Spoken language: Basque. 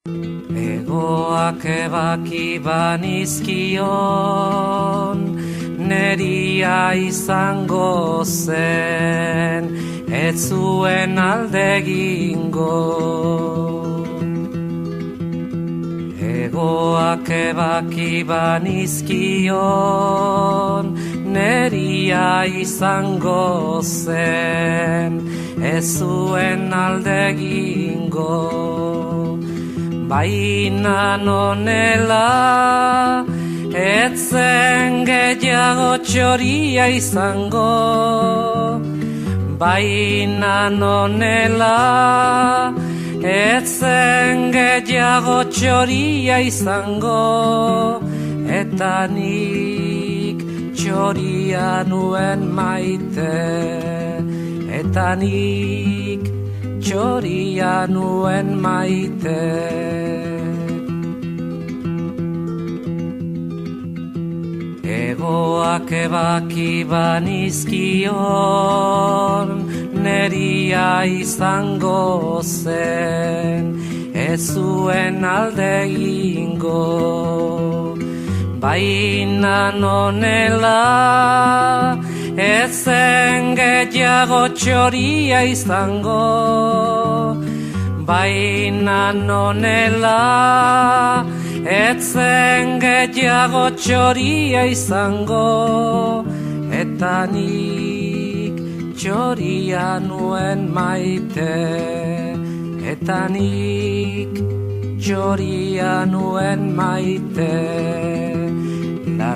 Egoak ebaki banizkion, neria izango zen, ez zuen alde egingo. Egoak ebaki banizkion, neria izango zen, ez zuen alde egingo. Baina nonela, ez zen gehiago txoria izango. Baina nonela, ez zen gehiago txoria izango. Eta nik txoria nuen maite. Eta nik txoria nuen maite. Egoak ebaki banizkion, neria izango zen, ez zuen alde egingo. Baina nonela, ez zen gehiago txoria izango. Baina nonela, ez zen gehiago txoria izango. Eta nik txoria nuen maite. Eta nik txoria nuen maite. La